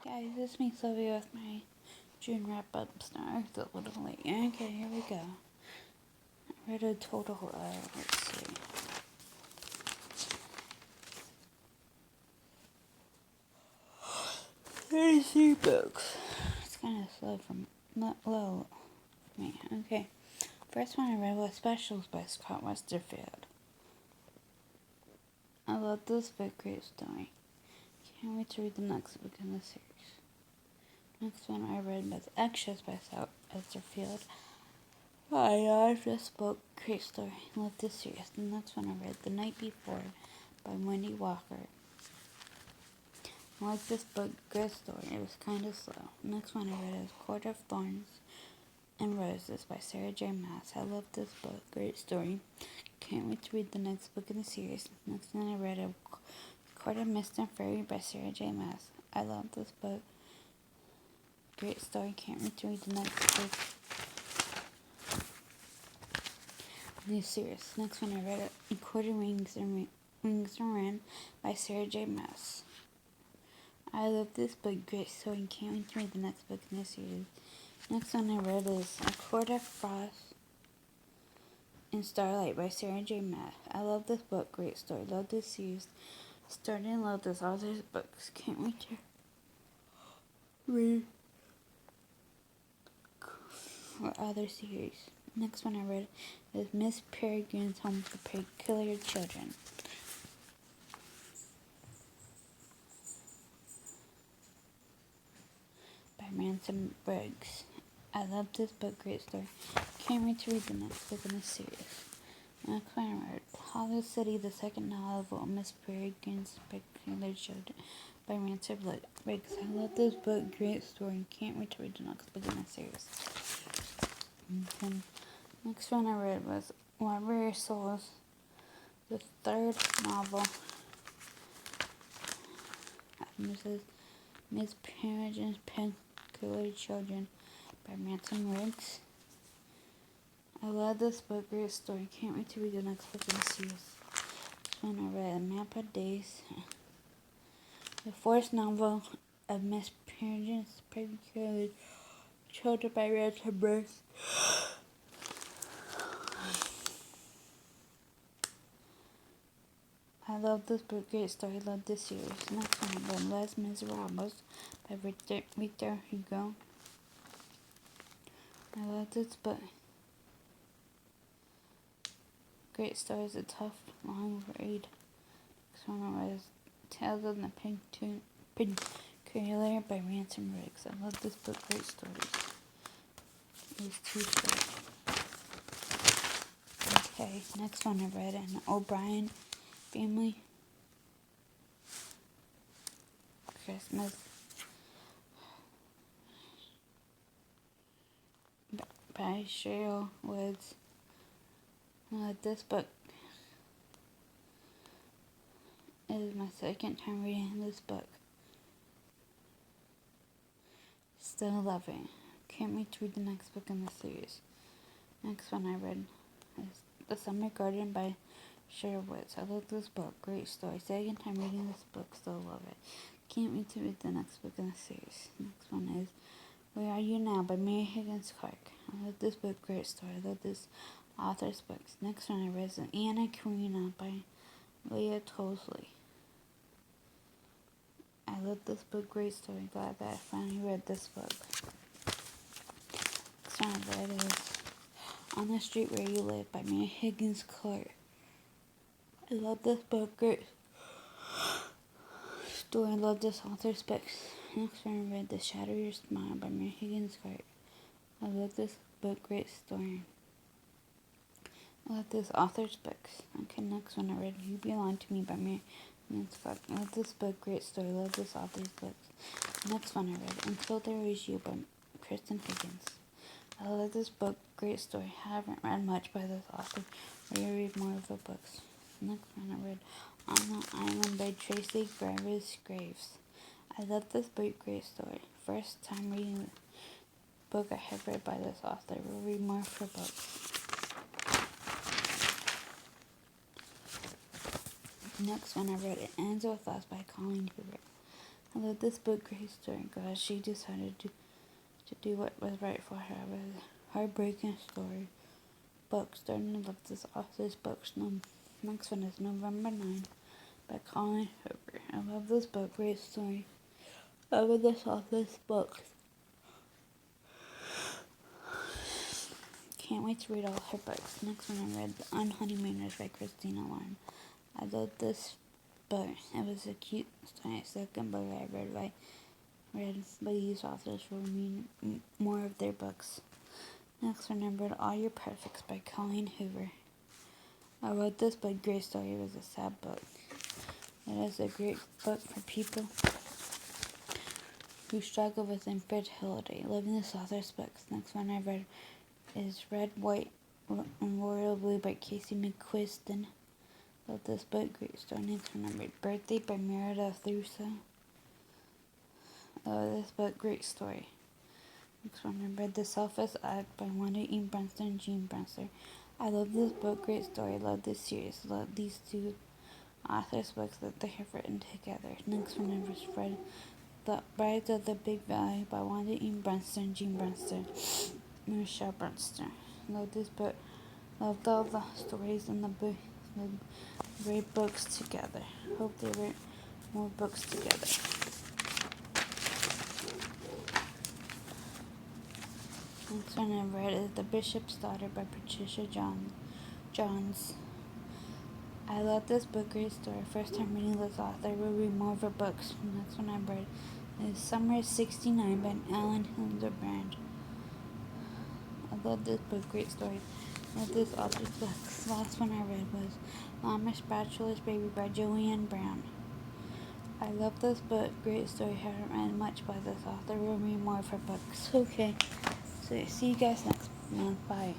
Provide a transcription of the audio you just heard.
Hey guys, it's me Sylvia with my June wrap-up star. It's a little late. Okay, here we go. I read a total let's see. 33 books. It's kind of slow from, not low for me. Okay, first one I read was Specials by Scott Westerfeld. I love this book, great story. Can't wait to read the next book in the series. Next one I read was Extras by Scott Westerfeld. I love this book, great story. Love this series. The next one I read, The Night Before by Wendy Walker. I like this book, great story. It was kind of slow. Next one I read is Court of Thorns and Roses by Sarah J. Maas. I love this book, great story. Can't wait to read the next book in the series. Next one I read is Court of Mist and Fury by Sarah J. Maas. I love this book, great story. Can't wait to read the next book. New series. Next one I read A Court of Wings and Ren by Sarah J. Maas. I love this book, great story. Can't wait to read the next book in this series. Next one I read is A Court of Frost and Starlight by Sarah J. Maas. I love this book, great story. Love this series. Starting to love this author's books. Can't wait to read for other series. Next one I read is Miss Peregrine's Home for Peculiar Children by Ransom Briggs. I love this book, great story. Can't wait to read the next book in this series. Next one I read Hollow City, the second novel of Miss Peregrine's Peculiar Children by Ransom Briggs. I love this book, great story. Can't wait to read the next book in this series. And next one I read was Library Souls, the third novel of Miss Peregrine's Peculiar Children by Ransom Briggs. I love this book, great story. Can't wait to read the next book in the series. This one I read, A Map of Days, the fourth novel of Miss Peregrine's Peculiar Children by Ransom Briggs. I love this book, great story. Love this series. Next one I read, Les Miserables by Victor Hugo. I love this book. Great story. Is a tough, long read. Next one I read is Tales of the Peculiar by Ransom Briggs. I love this book, great stories. These two short. Okay, next one I read, An O'Brien Family Christmas by Cheryl Woods. This book is my second time reading this book. Still loving. Can't wait to read the next book in the series. Next one I read is The Summer Garden by Cheryl Woods. I love this book. Great story. Second time reading this book. Still love it. Can't wait to read the next book in the series. Next one is Where Are You Now by Mary Higgins Clark. I love this book. Great story. I love this author's books. Next one I read is Anna Karenina by Leah Tosley. I love this book. Great story. Glad that I finally read this book. Next one I read is On the Street Where You Live by Mary Higgins Clark. I love this book. Great story. I love this author's books. Next one I read The Shadow of Your Smile by Mary Higgins Clark. I love this book. Great story. I love this author's books. Okay, next one I read You Belong to Me by Mary Higgins Clark. I love this book. Great story. I love this author's books. Next one I read Until There Was You by Kristen Higgins. I love this book. Great story. I haven't read much by this author. I read more of her books. Next one I read On the Island by Tracy Graves. I love this book. Great story. First time reading the book I have read by this author. We'll read more of her books. Next one I read It Ends With Us by Colleen Hoover. I love this book, great story, because she decided to do what was right for her. It was a heartbreaking story. Book, starting to love this author's books. Next one is November 9 by Colin Hoover. I love this book, great story. I love this author's books. Can't wait to read all her books. Next one I read, The Unhoneymooners by Christina Lauren. I love this book. It was a cute story. Second book I read by these authors will read more of their books. Next one I read All Your Perfects by Colleen Hoover. I wrote this book, great story. It was a sad book. It is a great book for people who struggle with infertility. Loving this author's books. Next one I read is Red, White, and Royal Blue by Casey McQuiston. Love this book, great story. Next one I read Birthday by Meredith Russo. Love this book, great story. Next one I read The Selfless Act by Wanda E. Brewster and Jean Brewster. I love this book, great story. I love this series. I love these two authors' books that they have written together. Next one I just read The Rise of the Big Valley by Wanda E. Brewster and Jean Brewster. Michelle Brewster. Love this book. Loved all the stories in the book. Great books together. Hope they write more books together. Next one I read is The Bishop's Daughter by Patricia Johns. I love this book, great story. First time reading this author, will read more of her books. Next one I read is Summer 69 by Alan Hildebrand. I love this book, great story. I love this author's books. Last one I read was Mama's Bachelor's Baby by Joanne Brown. I love this book, great story. Haven't read much by this author. We'll read more of her books. Okay, so see you guys next month. Bye.